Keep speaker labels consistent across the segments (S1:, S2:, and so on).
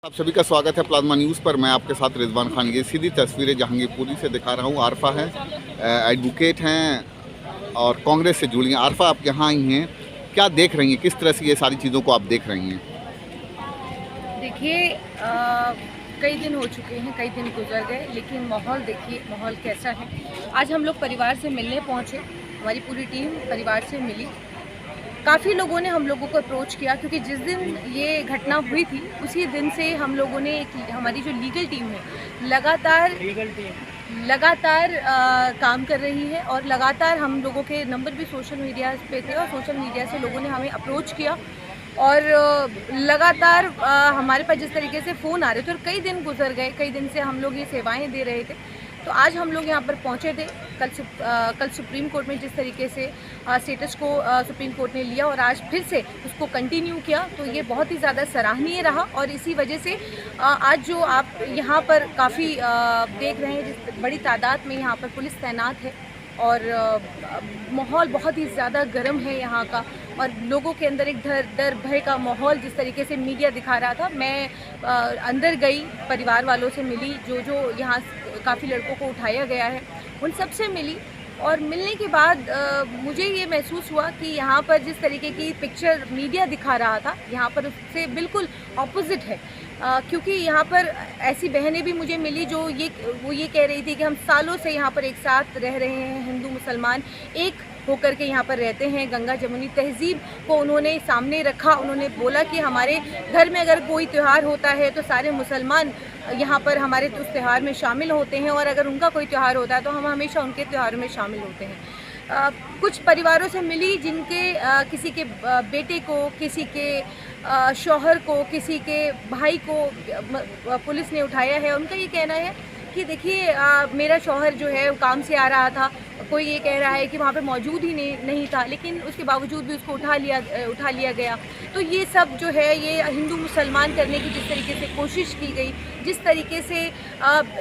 S1: आप सभी का स्वागत है प्लाज्मा न्यूज़ पर। मैं आपके साथ रिजवान खान। ये सीधी तस्वीरें जहांगीरपुरी से दिखा रहा हूँ। आरफा है, एडवोकेट हैं और कांग्रेस से जुड़ी हैं। आरफा, आप यहाँ आई हैं, क्या देख रही हैं, किस तरह से ये सारी चीज़ों को आप देख रही हैं?
S2: देखिए, कई दिन हो चुके हैं, कई दिन गुजर गए, लेकिन माहौल देखिए, माहौल कैसा है। आज हम लोग परिवार से मिलने पहुँचे, हमारी पूरी टीम परिवार से मिली। काफ़ी लोगों ने हम लोगों को अप्रोच किया, क्योंकि जिस दिन ये घटना हुई थी उसी दिन से हम लोगों ने हमारी जो लीगल टीम है लगातार काम कर रही है, और लगातार हम लोगों के नंबर भी सोशल मीडिया पे थे और सोशल मीडिया से लोगों ने हमें अप्रोच किया और लगातार हमारे पास जिस तरीके से फ़ोन आ रहे थे, और कई दिन गुजर गए, कई दिन से हम लोग ये सेवाएं दे रहे थे। तो आज हम लोग यहाँ पर पहुँचे थे। कल सुप्रीम कोर्ट में जिस तरीके से स्टेटस को सुप्रीम कोर्ट ने लिया और आज फिर से उसको कंटिन्यू किया, तो ये बहुत ही ज़्यादा सराहनीय रहा। और इसी वजह से आज जो आप यहाँ पर काफ़ी देख रहे हैं, जिस बड़ी तादाद में यहाँ पर पुलिस तैनात है और माहौल बहुत ही ज़्यादा गर्म है यहाँ का, और लोगों के अंदर एक डर भय का माहौल जिस तरीके से मीडिया दिखा रहा था। मैं अंदर गई, परिवार वालों से मिली, जो यहाँ काफ़ी लड़कों को उठाया गया है उन सब से मिली, और मिलने के बाद मुझे ये महसूस हुआ कि यहाँ पर जिस तरीके की पिक्चर मीडिया दिखा रहा था, यहाँ पर उससे बिल्कुल ऑपोजिट है। क्योंकि यहाँ पर ऐसी बहनें भी मुझे मिली जो ये कह रही थी कि हम सालों से यहाँ पर एक साथ रह रहे हैं, हिंदू मुसलमान एक होकर के यहाँ पर रहते हैं। गंगा जमुनी तहजीब को उन्होंने सामने रखा। उन्होंने बोला कि हमारे घर में अगर कोई त्यौहार होता है तो सारे मुसलमान यहाँ पर हमारे उस त्यौहार में शामिल होते हैं, और अगर उनका कोई त्यौहार होता है तो हम हमेशा उनके त्योहारों में शामिल होते हैं। कुछ परिवारों से मिली जिनके किसी के बेटे को, किसी के शौहर को, किसी के भाई को पुलिस ने उठाया है। उनका ये कहना है कि देखिए, मेरा शौहर जो है काम से आ रहा था, कोई ये कह रहा है कि वहाँ पे मौजूद ही नहीं था, लेकिन उसके बावजूद भी उसको उठा लिया गया। तो ये सब जो है, ये हिंदू मुसलमान करने की जिस तरीके से कोशिश की गई, जिस तरीके से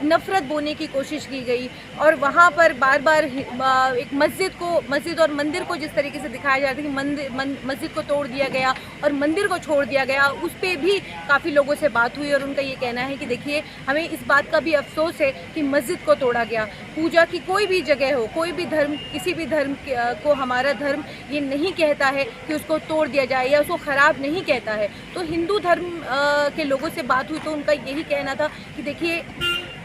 S2: नफ़रत बोने की कोशिश की गई, और वहाँ पर बार बार एक मस्जिद और मंदिर को जिस तरीके से दिखाया जा रहा था कि मस्जिद को तोड़ दिया गया और मंदिर को छोड़ दिया गया, उस पर भी काफ़ी लोगों से बात हुई। और उनका ये कहना है कि देखिए, हमें इस बात का भी अफसोस है कि मस्जिद को तोड़ा गया। पूजा की कोई भी जगह हो, कोई भी धर्म, किसी भी धर्म को हमारा धर्म ये नहीं कहता है कि उसको तोड़ दिया जाए या उसको ख़राब नहीं कहता है। तो हिंदू धर्म के लोगों से बात हुई तो उनका यही कहना था कि देखिए,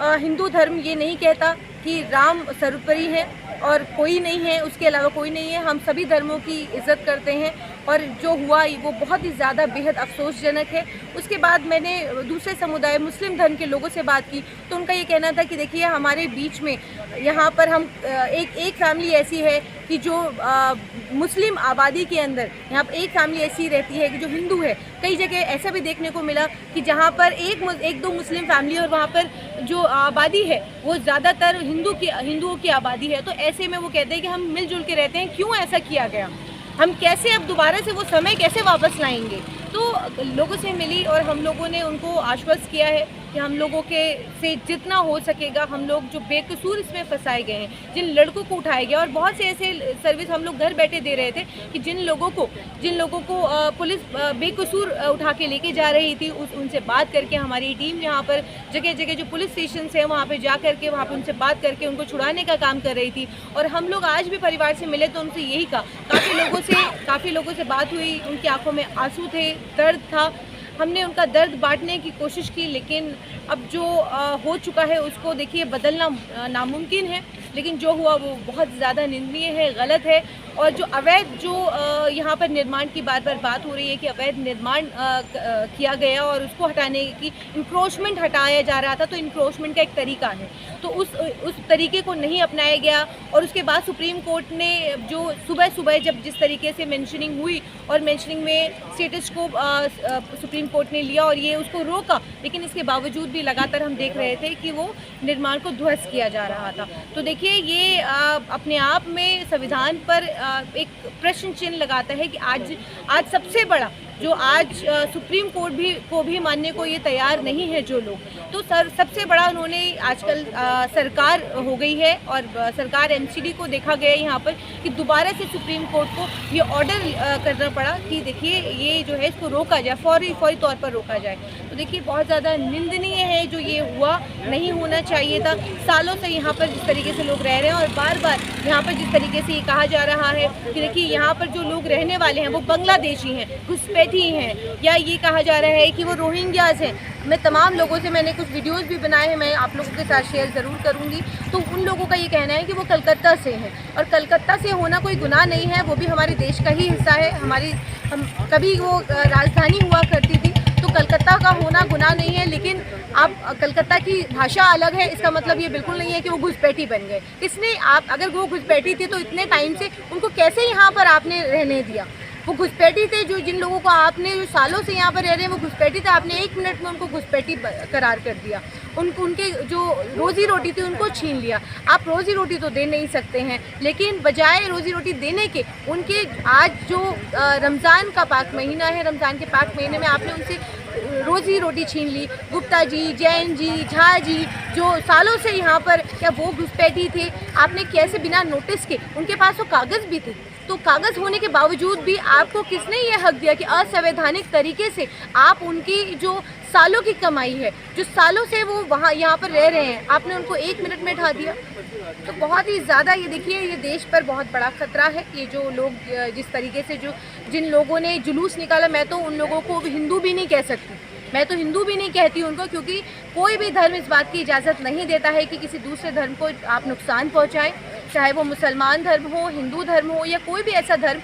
S2: हिंदू धर्म ये नहीं कहता कि राम सर्वोपरि है और कोई नहीं है, उसके अलावा कोई नहीं है। हम सभी धर्मों की इज़्ज़त करते हैं, और जो हुआ वो बहुत ही ज़्यादा बेहद अफसोसजनक है। उसके बाद मैंने दूसरे समुदाय मुस्लिम धर्म के लोगों से बात की, तो उनका ये कहना था कि देखिए, हमारे बीच में यहाँ पर हम एक फैमिली ऐसी है कि जो मुस्लिम आबादी के अंदर यहाँ पर एक फैमिली ऐसी रहती है कि जो हिंदू है। कई जगह ऐसा भी देखने को मिला कि जहाँ पर एक दो मुस्लिम फैमिली और वहाँ पर जो आबादी है वो ज़्यादातर हिंदुओं की आबादी है। तो ऐसे में वो कहते हैं कि हम मिलजुल के रहते हैं, क्यों ऐसा किया गया, हम कैसे अब दोबारा से वो समय कैसे वापस लाएंगे। तो लोगों से मिली और हम लोगों ने उनको आश्वस्त किया है कि हम लोगों के से जितना हो सकेगा, हम लोग जो बेकसूर इसमें फंसाए गए हैं, जिन लड़कों को उठाया गया, और बहुत से ऐसे सर्विस हम लोग घर बैठे दे रहे थे कि जिन लोगों को पुलिस बेकसूर उठा के लेके जा रही थी, उनसे बात करके हमारी टीम यहाँ पर जगह जगह जो पुलिस स्टेशन है वहाँ पर जा करके वहाँ पर उनसे बात करके उनको छुड़ाने का काम कर रही थी। और हम लोग आज भी परिवार से मिले तो उनसे यही कहा, काफ़ी लोगों से बात हुई, उनकी आंखों में आंसू थे, दर्द था। हमने उनका दर्द बांटने की कोशिश की, लेकिन अब जो हो चुका है उसको देखिए बदलना नामुमकिन है, लेकिन जो हुआ वो बहुत ज़्यादा निंदनीय है, गलत है। और जो अवैध यहाँ पर निर्माण की बार बार बात हो रही है कि अवैध निर्माण किया गया और उसको हटाने की, इंक्रोचमेंट हटाया जा रहा था, तो इंक्रोचमेंट का एक तरीका है, तो उस तरीके को नहीं अपनाया गया। और उसके बाद सुप्रीम कोर्ट ने जो सुबह जब जिस तरीके से मेंशनिंग हुई, और मेंशनिंग में स्टेटस को सुप्रीम कोर्ट ने लिया और ये उसको रोका, लेकिन इसके बावजूद भी लगातार हम देख रहे थे कि वो निर्माण को ध्वस्त किया जा रहा था। तो देखिए, ये अपने आप में संविधान पर एक प्रश्न चिन्ह लगाता है कि आज सबसे बड़ा जो आज सुप्रीम कोर्ट को भी मानने को ये तैयार नहीं है जो लोग। तो सबसे बड़ा उन्होंने आजकल सरकार हो गई है और सरकार एमसीडी को देखा गया यहाँ पर कि दोबारा से सुप्रीम कोर्ट को ये ऑर्डर करना पड़ा कि देखिए ये जो है इसको रोका जाए, फौरी तौर पर रोका जाए। तो देखिए बहुत ज़्यादा निंदनीय है जो ये हुआ, नहीं होना चाहिए था। सालों से यहाँ पर जिस तरीके से लोग रह रहे हैं और बार बार यहाँ पर जिस तरीके से ये कहा जा रहा है कि देखिए यहाँ पर जो लोग रहने वाले हैं वो बांग्लादेशी हैं, घुसपैठी हैं, या ये कहा जा रहा है कि वो रोहिंग्याज हैं। मैं तमाम लोगों से मैंने कुछ वीडियोस भी बनाए हैं, मैं आप लोगों के साथ शेयर ज़रूर करूंगी। तो उन लोगों का ये कहना है कि वो कलकत्ता से हैं और कलकत्ता से होना कोई गुनाह नहीं है, वो भी हमारे देश का ही हिस्सा है। हम कभी वो राजधानी हुआ करती थी, तो कलकत्ता का होना गुनाह नहीं है। लेकिन आप कलकत्ता की भाषा अलग है, इसका मतलब ये बिल्कुल नहीं है कि वो घुसपैठी बन गए। इसने आप अगर वो घुसपैठी थी तो इतने टाइम से उनको कैसे यहाँ पर आपने रहने दिया? वो घुसपैठी थे, जो जिन लोगों को आपने जो सालों से यहाँ पर रह रहे हैं वो घुसपैठी थे, आपने 1 मिनट में उनको घुसपैठी करार कर दिया। उनके जो रोज़ी रोटी थी उनको छीन लिया। आप रोज़ी रोटी तो दे नहीं सकते हैं, लेकिन बजाय रोज़ी रोटी देने के उनके आज जो रमज़ान का पाक महीना है, रमज़ान के पाक महीने में आपने उनसे रोज़ी रोटी छीन ली। गुप्ता जी, जैन जी, झा जी जो सालों से यहाँ पर, क्या वो घुसपैठी थे? आपने कैसे बिना नोटिस के, उनके पास वो कागज़ भी थे, तो कागज़ होने के बावजूद भी आपको किसने ये हक दिया कि असंवैधानिक तरीके से आप उनकी जो सालों की कमाई है, जो सालों से वो वहाँ यहाँ पर रह रहे हैं, आपने उनको 1 मिनट में हटा दिया? तो बहुत ही ज़्यादा ये देखिए, ये देश पर बहुत बड़ा खतरा है। ये जो लोग जिस तरीके से जिन लोगों ने जुलूस निकाला, मैं तो उन लोगों को हिंदू भी नहीं कह सकती, मैं तो हिंदू भी नहीं कहती उनको, क्योंकि कोई भी धर्म इस बात की इजाज़त नहीं देता है कि किसी दूसरे धर्म को आप नुकसान पहुँचाएं, चाहे वो मुसलमान धर्म हो, हिंदू धर्म हो, या कोई भी ऐसा धर्म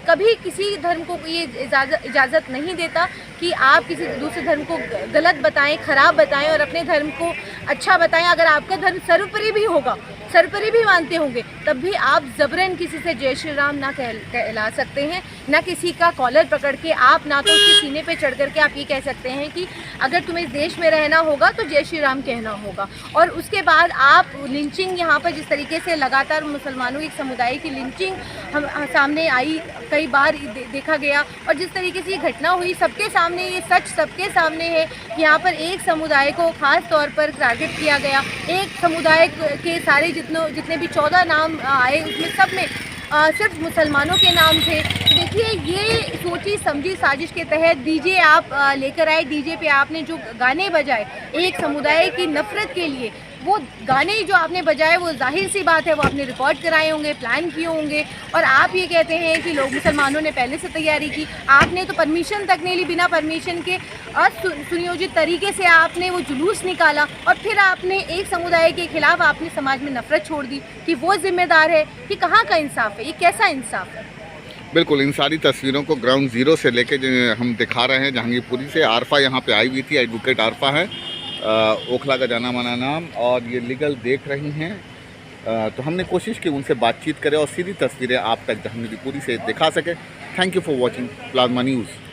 S2: कभी किसी धर्म को ये इजाज़त नहीं देता कि आप किसी दूसरे धर्म को गलत बताएं, ख़राब बताएं और अपने धर्म को अच्छा बताएं। अगर आपका धर्म सर्वोपरि भी होगा, सर्वोपरि भी मानते होंगे, तब भी आप ज़बरन किसी से जय श्री राम ना कहला सकते हैं, ना किसी का कॉलर पकड़ के आप, ना तो उसके सीने पे चढ़ करके आप ये कह सकते हैं कि अगर तुम्हें इस देश में रहना होगा तो जय श्री राम कहना होगा। और उसके बाद आप लिंचिंग यहाँ पर जिस तरीके से लगातार मुसलमानों के समुदाय की लिंचिंग हम सामने आई, कई बार देखा गया, और जिस तरीके से ये घटना हुई सबके सामने, ये सच सबके सामने है कि यहाँ पर एक समुदाय को ख़ास तौर पर टारगेट किया गया। एक समुदाय के सारे जितने भी 14 नाम आए उसमें सब में सिर्फ मुसलमानों के नाम थे। देखिए ये सोची समझी साजिश के तहत डीजे आप लेकर आए, डीजे पे आपने जो गाने बजाए एक समुदाय की नफ़रत के लिए, वो गाने जो आपने बजाए वो जाहिर सी बात है वो आपने रिकॉर्ड कराए होंगे, प्लान किए होंगे, और आप ये कहते हैं कि लोग मुसलमानों ने पहले से तैयारी की। आपने तो परमिशन तक नहीं ली, बिना परमिशन के सुनियोजित तरीके से आपने वो जुलूस निकाला और फिर आपने एक समुदाय के खिलाफ आपने समाज में नफरत छोड़ दी कि वो जिम्मेदार है। ये कहाँ का इंसाफ है? ये कैसा इंसाफ है?
S1: बिल्कुल, इन सारी तस्वीरों को ग्राउंड ज़ीरो से लेके हम दिखा रहे हैं जहांगीरपुरी से। आरफा यहाँ पे आई हुई थी, एडवोकेट आरफा है, ओखला का जाना माना नाम, और ये लीगल देख रही हैं। तो हमने कोशिश की उनसे बातचीत करें और सीधी तस्वीरें आप तक जहांगीरपुरी से दिखा सके। Thank you for watching plasma news.